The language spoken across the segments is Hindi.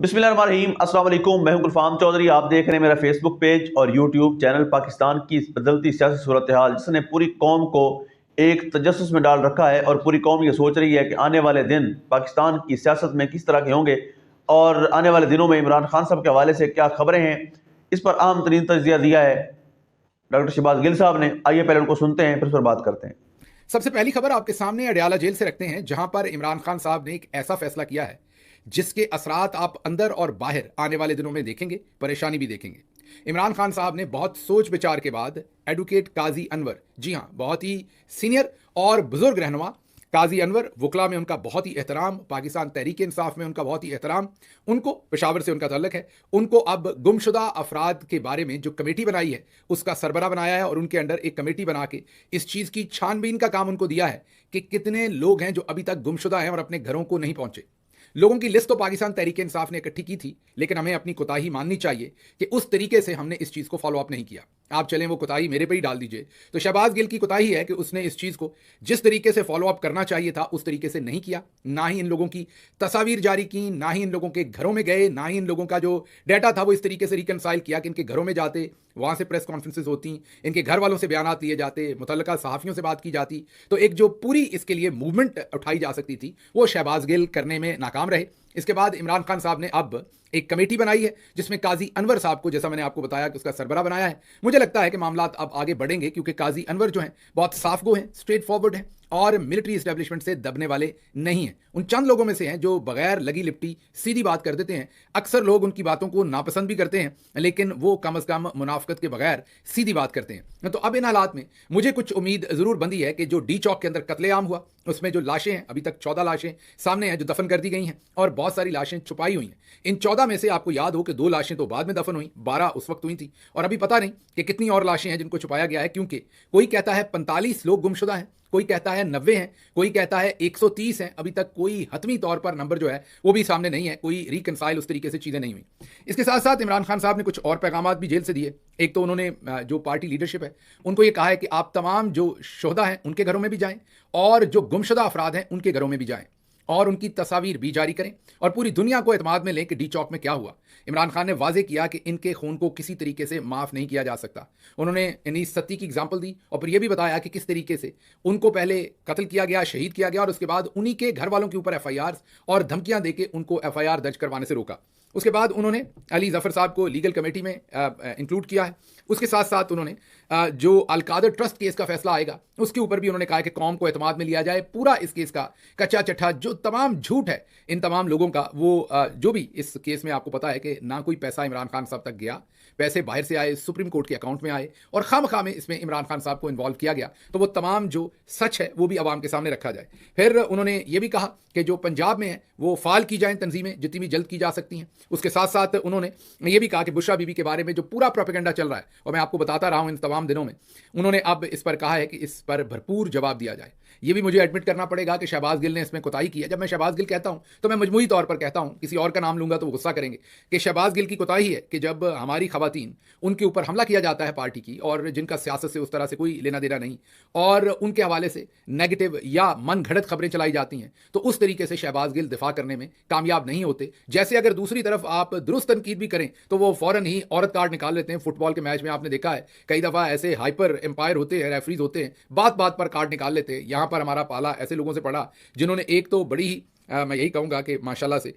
बिस्मिल्लाहिर्रहमानिर्रहीम, अस्सलाम वालेकुम। मैं हूं गुलफाम चौधरी। आप देख रहे हैं मेरा फेसबुक पेज और यूट्यूब चैनल। पाकिस्तान की इस बदलती सियासी सूरत हाल जिसने पूरी कौम को एक तजस्सुस में डाल रखा है और पूरी कौम ये सोच रही है कि आने वाले दिन पाकिस्तान की सियासत में किस तरह के होंगे और आने वाले दिनों में इमरान खान साहब के हवाले से क्या खबरें हैं, इस पर अहम तरीन तजिया दिया है डॉक्टर शहबाज गिल साहब ने। आइए पहले उनको सुनते हैं, फिर उस पर बात करते हैं। सबसे पहली खबर आपके सामने अडयाला जेल से रखते हैं, जहां पर इमरान खान साहब ने एक ऐसा फैसला किया है जिसके असरात आप अंदर और बाहर आने वाले दिनों में देखेंगे, परेशानी भी देखेंगे। इमरान खान साहब ने बहुत सोच विचार के बाद एडवोकेट काजी अनवर, जी हां, बहुत ही सीनियर और बुजुर्ग रहनुमा काजी अनवर, वकला में उनका बहुत ही एहतराम, पाकिस्तान तहरीक इंसाफ में उनका बहुत ही एहतराम, उनको पेशावर से उनका तल्लक है। उनको अब गुमशुदा अफराद के बारे में जो कमेटी बनाई है उसका सरबरा बनाया है और उनके अंडर एक कमेटी बना के इस चीज़ की छानबीन का काम उनको दिया है कि कितने लोग हैं जो अभी तक गुमशुदा हैं और अपने घरों को नहीं पहुंचे। लोगों की लिस्ट तो पाकिस्तान तहरीक इंसाफ ने इकट्ठी की थी, लेकिन हमें अपनी कोताही माननी चाहिए कि उस तरीके से हमने इस चीज़ को फॉलो अप नहीं किया। आप चलें वो कोताही मेरे पे ही डाल दीजिए। तो शहबाज गिल की कोताही है कि उसने इस चीज़ को जिस तरीके से फॉलो अप करना चाहिए था उस तरीके से नहीं किया। ना ही इन लोगों की तस्वीर जारी की, ना ही इन लोगों के घरों में गए, ना ही इन लोगों का जो डाटा था वो इस तरीके से रिकनसाइल किया कि इनके घरों में जाते, वहाँ से प्रेस कॉन्फ्रेंसेज होती, इनके घर वालों से बयानात लिए जाते, मुतल्लिका सहाफ़ियों से बात की जाती, तो एक जो पूरी इसके लिए मूवमेंट उठाई जा सकती थी वो शहबाज गिल करने में नाकाम रहे। इसके बाद इमरान खान साहब ने अब एक कमेटी बनाई है जिसमें काजी अनवर साहब को, जैसा मैंने आपको बताया, कि उसका सरबरा बनाया है। मुझे लगता है कि मामला अब आगे बढ़ेंगे क्योंकि काजी अनवर जो हैं बहुत साफ गो हैं, स्ट्रेट फॉरवर्ड हैं और मिलिट्री इस्टेब्लिशमेंट से दबने वाले नहीं हैं। उन चंद लोगों में से हैं जो बगैर लगी लिपटी सीधी बात कर देते हैं। अक्सर लोग उनकी बातों को नापसंद भी करते हैं, लेकिन वो कम अज़ कम मुनाफकत के बगैर सीधी बात करते हैं। तो अब इन हालात में मुझे कुछ उम्मीद ज़रूर बंदी है कि जो डी चौक के अंदर कत्लेआम हुआ उसमें जो लाशें हैं, अभी तक 14 लाशें सामने हैं जो दफन कर दी गई हैं और बहुत सारी लाशें छुपाई हुई हैं। इन 14 में से आपको याद हो कि 2 लाशें तो बाद में दफन हुई, 12 उस वक्त हुई थी और अभी पता नहीं कि कितनी और लाशें हैं जिनको छुपाया गया है, क्योंकि कोई कहता है 45 लोग गुमशुदा हैं, कोई कहता है 90 हैं, कोई कहता है 130 हैं। अभी तक कोई हतमी तौर पर नंबर जो है वो भी सामने नहीं है, कोई रिकनसाइल उस तरीके से चीज़ें नहीं हुई। इसके साथ साथ इमरान खान साहब ने कुछ और पैगाम भी जेल से दिए। एक तो उन्होंने जो पार्टी लीडरशिप है उनको ये कहा है कि आप तमाम जो शोहदा हैं उनके घरों में भी जाएं और जो गुमशुदा अफराद हैं उनके घरों में भी जाएं और उनकी तस्वीर भी जारी करें और पूरी दुनिया को एतमाद में लें कि डी चौक में क्या हुआ। इमरान खान ने वाजे किया कि इनके खून को किसी तरीके से माफ़ नहीं किया जा सकता। उन्होंने इन्हीं सत्ती की एग्जाम्पल दी और फिर यह भी बताया कि किस तरीके से उनको पहले कत्ल किया गया, शहीद किया गया और उसके बाद उन्हीं के घर वालों के ऊपर FIR और धमकियां देके उनको FIR दर्ज करवाने से रोका। उसके बाद उन्होंने अली ज़फ़र साहब को लीगल कमेटी में इंक्लूड किया है। उसके साथ साथ उन्होंने जो अलकादर ट्रस्ट केस का फैसला आएगा उसके ऊपर भी उन्होंने कहा कि कौम को एतमाद में लिया जाए। पूरा इस केस का कच्चा चट्ठा, जो तमाम झूठ है इन तमाम लोगों का, वो जो भी इस केस में आपको पता है कि ना कोई पैसा इमरान खान साहब तक गया, पैसे बाहर से आए, सुप्रीम कोर्ट के अकाउंट में आए और खामखा में इसमें इमरान खान साहब को इन्वॉल्व किया गया, तो वो तमाम जो सच है वो भी आवाम के सामने रखा जाए। फिर उन्होंने ये भी कहा कि जो पंजाब में है वो फाल की जाएं तंजीमें, जितनी भी जल्द की जा सकती हैं। उसके साथ साथ उन्होंने ये भी कहा कि बुशरा बीबी के बारे में जो पूरा प्रोपेगेंडा चल रहा है और मैं आपको बताता रहा हूँ इन तमाम दिनों में, उन्होंने अब इस पर कहा है कि इस पर भरपूर जवाब दिया जाए। ये भी मुझे एडमिट करना पड़ेगा कि शहबाज गिल ने इसमें कोताही की है। जब मैं शहबाज गिल कहता हूँ तो मैं मजमूई तौर पर कहता हूँ, किसी और का नाम लूंगा तो वो गुस्सा करेंगे, कि शहबाज गिल की कोताही है कि जब हमारी खवातीन, उनके ऊपर हमला किया जाता है पार्टी की और जिनका सियासत से उस तरह से कोई लेना देना नहीं, और उनके हवाले से नेगेटिव या मन घड़त खबरें चलाई जाती हैं, तो उस तरीके से शहबाज गिल दिफा करने में कामयाब नहीं होते। जैसे अगर दूसरी तरफ आप दुरुस्त तनकीद भी करें तो वो फौरन ही औरत कार्ड निकाल लेते हैं। फुटबॉल के मैच में आपने देखा है कई दफ़ा ऐसे हाइपर एम्पायर होते हैं, रेफरीज होते हैं, बात बात पर कार्ड निकाल लेते हैं। यहाँ पर हमारा पाला ऐसे लोगों से पड़ा जिन्होंने एक तो बड़ी ही मैं यही कहूँगा कि माशाल्लाह से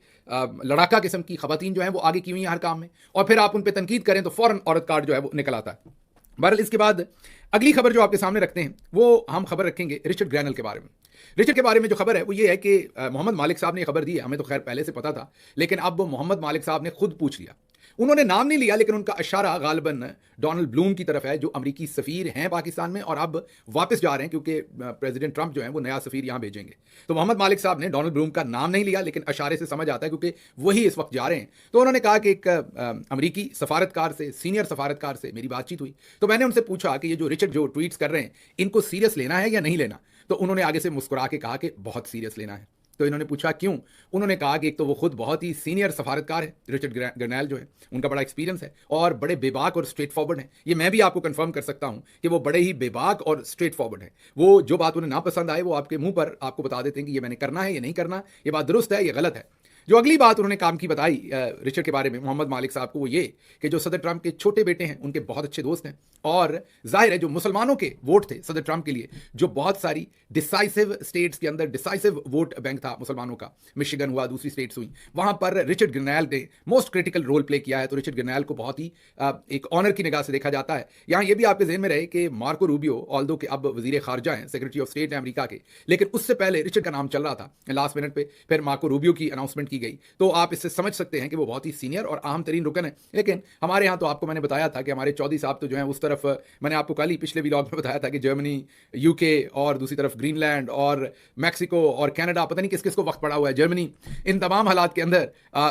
लड़ाका किस्म की खवातीन जो हैं वो आगे की हुई हैं हर काम में, और फिर आप उन पर तनकीद करें तो फौरन औरत कार्ड जो है वो निकल आता है। बहरहाल इसके बाद अगली खबर जो आपके सामने रखते हैं वो हम खबर रखेंगे रिचर्ड ग्रैनल के बारे में। रिचर्ड के बारे में जो खबर है वो ये है कि मोहम्मद मालिक साहब ने खबर दी है, हमें तो खैर पहले से पता था, लेकिन अब मोहम्मद मालिक साहब ने खुद पूछ लिया। उन्होंने नाम नहीं लिया, लेकिन उनका इशारा गालिबन डोनाल्ड ब्लूम की तरफ है जो अमेरिकी सफ़ीर हैं पाकिस्तान में और अब वापस जा रहे हैं क्योंकि प्रेसिडेंट ट्रंप जो है वो नया सफ़ीर यहाँ भेजेंगे। तो मोहम्मद मालिक साहब ने डोनाल्ड ब्लूम का नाम नहीं लिया, लेकिन इशारे से समझ आता है क्योंकि वही इस वक्त जा रहे हैं। तो उन्होंने कहा कि एक अमेरिकी सफारतकार से, सीनियर सफारतकार से मेरी बातचीत हुई, तो मैंने उनसे पूछा कि ये जो रिचर्ड जो ट्वीट्स कर रहे हैं इनको सीरियस लेना है या नहीं लेना। तो उन्होंने आगे से मुस्कुरा के कहा कि बहुत सीरियस लेना है। तो इन्होंने पूछा क्यों? उन्होंने कहा कि एक तो वो खुद बहुत ही सीनियर सफारतकार है, रिचर्ड ग्रैनल जो है, उनका बड़ा एक्सपीरियंस है और बड़े बेबाक और स्ट्रेट फॉरवर्ड हैं। ये मैं भी आपको कंफर्म कर सकता हूं कि वो बड़े ही बेबाक और स्ट्रेट फॉरवर्ड हैं। वो जो बात उन्हें ना पसंद आए वो आपके मुंह पर आपको बता देते हैं कि ये मैंने करना है, ये नहीं करना, ये बात दुरुस्त है, ये गलत है। जो अगली बात उन्होंने काम की बताई रिचर्ड के बारे में, मोहम्मद मालिक साहब को, वो ये कि जो सदर ट्रंप के छोटे बेटे हैं उनके बहुत अच्छे दोस्त हैं, और जाहिर है जो मुसलमानों के वोट थे सदर ट्रंप के लिए, जो बहुत सारी डिसाइसिव स्टेट्स के अंदर डिसाइसिव वोट बैंक था मुसलमानों का, मिशिगन हुआ, दूसरी स्टेट्स हुई, वहां पर रिचर्ड ग्रिनैल ने मोस्ट क्रिटिकल रोल प्ले किया है। तो रिचर्ड ग्रिनैल को बहुत ही एक ऑनर की निगाह से देखा जाता है। यहाँ ये भी आपके ज़हन में रहे कि मार्को रूबियो, ऑल्दो के अब वजीर खारजा हैं, सेक्रेटरी ऑफ स्टेट हैं अमेरिका के, लेकिन उससे पहले रिचर्ड का नाम चल रहा था, लास्ट मिनट पे फिर मार्को रूबियो की अनाउंसमेंट की गई। तो आप इससे समझ सकते हैं कि वो बहुत ही सीनियर और अहम तरीन रुकन है। लेकिन हमारे यहाँ तो आपको मैंने बताया था कि हमारे चौधरी साहब तो जो है उस तरफ, मैंने आपको कल ही पिछले व्लॉग में बताया था कि जर्मनी, यूके और दूसरी तरफ ग्रीनलैंड और मैक्सिको और कनाडा, पता नहीं किस किस को वक्त पड़ा हुआ है, जर्मनी, इन तमाम हालात के अंदर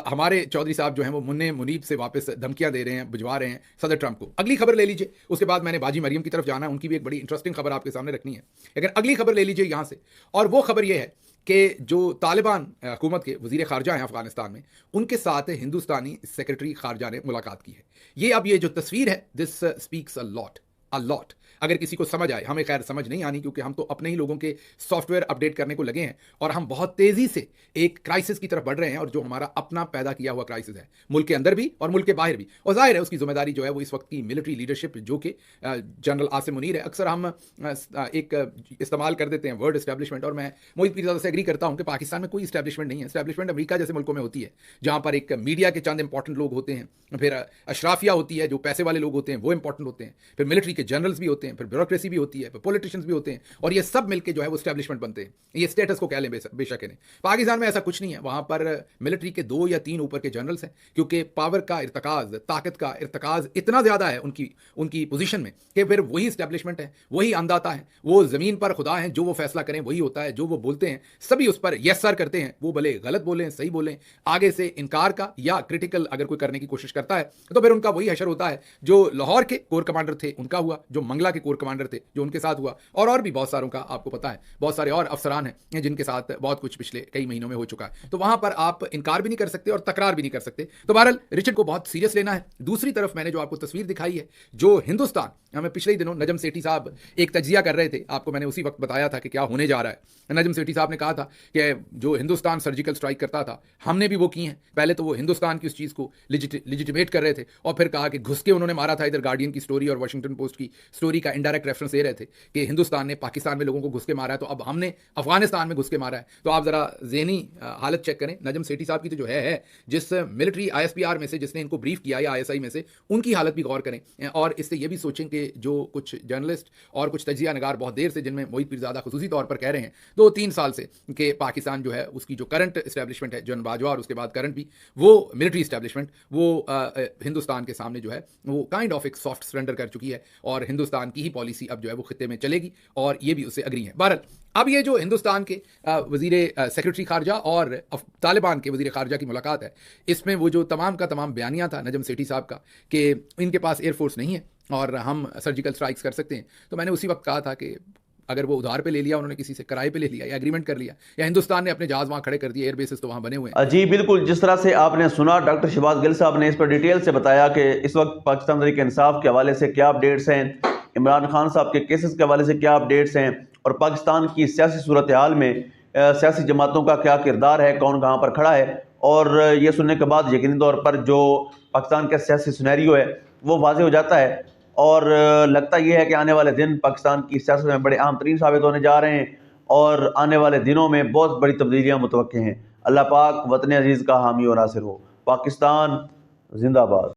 हमारे चौधरी साहब जो हैं वो मुन्ने मुनीब से वापस धमकियां दे रहे हैं, भिजवा रहे हैं सदर ट्रंप को। अगली खबर ले लीजिए, उसके बाद मैंने बाजी मरियम की तरफ जाना है, उनकी भी एक बड़ी इंटरेस्टिंग खबर आपके सामने रखनी है। लेकिन अगली खबर ले लीजिए यहां से, और वो खबर ये है कि जो तालिबान हुकूमत के वजीर खारजा हैं अफगानिस्तान में, उनके साथ हिंदुस्तानी सेक्रेटरी खारजा ने मुलाकात की है। ये अब ये जो तस्वीर है, दिस स्पीक्स अ लॉट। अगर किसी को समझ आए, हमें खैर समझ नहीं आनी क्योंकि हम तो अपने ही लोगों के सॉफ्टवेयर अपडेट करने को लगे हैं, और हम बहुत तेजी से एक क्राइसिस की तरफ बढ़ रहे हैं, और जो हमारा अपना पैदा किया हुआ क्राइसिस है, मुल्क के अंदर भी और मुल्क के बाहर भी। और जाहिर है उसकी जिम्मेदारी जो है वो इस वक्त की मिलिट्री लीडरशिप, जो कि जनरल आसिम मुनीर है। अक्सर हम एक इस्तेमाल कर देते हैं वर्ड इस्टेब्लिशमेंट, और मैं मोहित पीरजादा से एग्री करता हूं कि पाकिस्तान में कोई इस्टेब्लिशमेंट नहीं है। इस्टेब्लिशमेंट अमेरिका जैसे मुल्कों में होती है, जहां पर एक मीडिया के चंद इंपॉर्टेंट लोग होते हैं, फिर अशराफिया होती है, जो पैसे वाले लोग होते हैं वो इंपॉर्टेंट होते हैं, फिर मिलिट्री के जनरल्स भी होते हैं, फिर ब्यूरोक्रेसी भी होती है, फिर पॉलिटिशियंस भी होते हैं, और ये सब मिलकर जो है वो एस्टैब्लिशमेंट बनते हैं। ये स्टेटस को कह लें बेशक इन्हें। पाकिस्तान में ऐसा कुछ नहीं है, वहां पर मिलिट्री के 2 या 3 ऊपर के जनरल्स हैं, क्योंकि पावर का इर्तकाज, ताकत का इर्तकाज इतना ज्यादा है उनकी पोजीशन में कि फिर वही एस्टैब्लिशमेंट है, वही अंदाता है, वो जमीन पर खुदा है, जो वो फैसला करें वही होता है, जो वो बोलते हैं सभी उस पर यस सर करते हैं, वो भले गलत बोलें सही बोलें, आगे से इनकार का या क्रिटिकल अगर कोई करने की कोशिश करता है तो फिर उनका वही हशर होता है जो लाहौर के कोर कमांडर थे उनका हुआ, जो मंगला के कोर कमांडर थे जो उनके साथ हुआ, और भी बहुत सारों का आपको पता है, बहुत सारे और अफसरान हैं जिनके साथ बहुत कुछ पिछले कई महीनों में हो चुका है। तो वहां पर आप इनकार भी नहीं कर सकते और तकरार भी नहीं कर सकते। तो बहरहाल रिचर्ड को बहुत सीरियस लेना है। दूसरी तरफ मैंने जो आपको तस्वीर दिखाई है, जो हिंदुस्तान, हमें पिछले ही दिनों नजम सेठी साहब एक तजिया कर रहे थे, आपको मैंने उसी वक्त बताया था कि क्या होने जा रहा है। नजम सेठी साहब ने कहा था कि जो हिंदुस्तान सर्जिकल स्ट्राइक करता था, हमने भी वो की है। पहले तो वो हिंदुस्तान की उस चीज को लिजिटिमेट कर रहे थे, और फिर कहा कि घुस के उन्होंने मारा था। इधर गार्डियन की स्टोरी और वाशिंगटन पोस्ट की स्टोरी का इनडायरेक्ट रेफरेंस दे रहे थे कि हिंदुस्तान ने पाकिस्तान में लोगों को घुस के मारा है, तो अब हमने अफगानिस्तान में घुस के मारा है। तो आप जरा ज़हनी हालत चेक करें। नजम सेठी साहब की तो जो है जिस मिलिट्री ISPR में से जिसने इनको ब्रीफ किया या ISI में से, उनकी हालत भी गौर करें, और इससे ये भी सोचें कि जो कुछ जर्नलिस्ट और कुछ तजिया नगार बहुत देर से, जिनमें मोहित पीरजादा खुसूसी तौर पर कह रहे हैं 2-3 साल से कि पाकिस्तान जो है उसकी जो करंट इस्टेब्लिशमेंट है, जन बाजवा और उसके बाद करंट भी, वो मिलिट्री इस्टेब्लिशमेंट, वो हिंदुस्तान के सामने जो है वो काइंड ऑफ एक सॉफ्ट सरेंडर कर चुकी है, और हिंदुस्तान की ही पॉलिसी अब जो है वो खित्ते में चलेगी, और ये भी उससे अग्री है। बहरहाल अब ये जो हिंदुस्तान के वजीर सेक्रेटरी खारजा और तालिबान के वजीर खारजा की मुलाकात है, इसमें वो जो तमाम का तमाम बयानिया था नजम सेठी साहब का कि इनके पास एयरफोर्स नहीं है और हम सर्जिकल स्ट्राइक्स कर सकते हैं, तो मैंने उसी वक्त कहा था कि अगर वो उधार पे ले लिया, उन्होंने किसी से किराए पे ले लिया या एग्रीमेंट कर लिया, या हिंदुस्तान ने अपने जहाज वहां खड़े कर दिए, एयर बेसिस तो वहां बने हुए हैं। जी बिल्कुल, जिस तरह से आपने सुना, डॉक्टर शहबाज गिल साहब ने इस पर डिटेल से बताया कि इस वक्त पाकिस्तान तहरीक इंसाफ के हवाले से क्या अपडेट्स हैं, इमरान खान साहब के केसेस के हवाले से क्या अपडेट्स हैं, और पाकिस्तान की सियासी सूरत हाल में सियासी जमातों का क्या किरदार है, कौन कहाँ पर खड़ा है। और ये सुनने के बाद यकीनी तौर पर जो पाकिस्तान का सियासी सिनेरियो है वो वाज़ेह हो जाता है, और लगता यह है कि आने वाले दिन पाकिस्तान की सियासत में बड़े अहम तरीन साबित होने जा रहे हैं, और आने वाले दिनों में बहुत बड़ी तब्दीलियाँ मुतवक्के हैं। अल्लाह पाक वतन अजीज़ का हामी और नासिर हो। पाकिस्तान जिंदाबाद।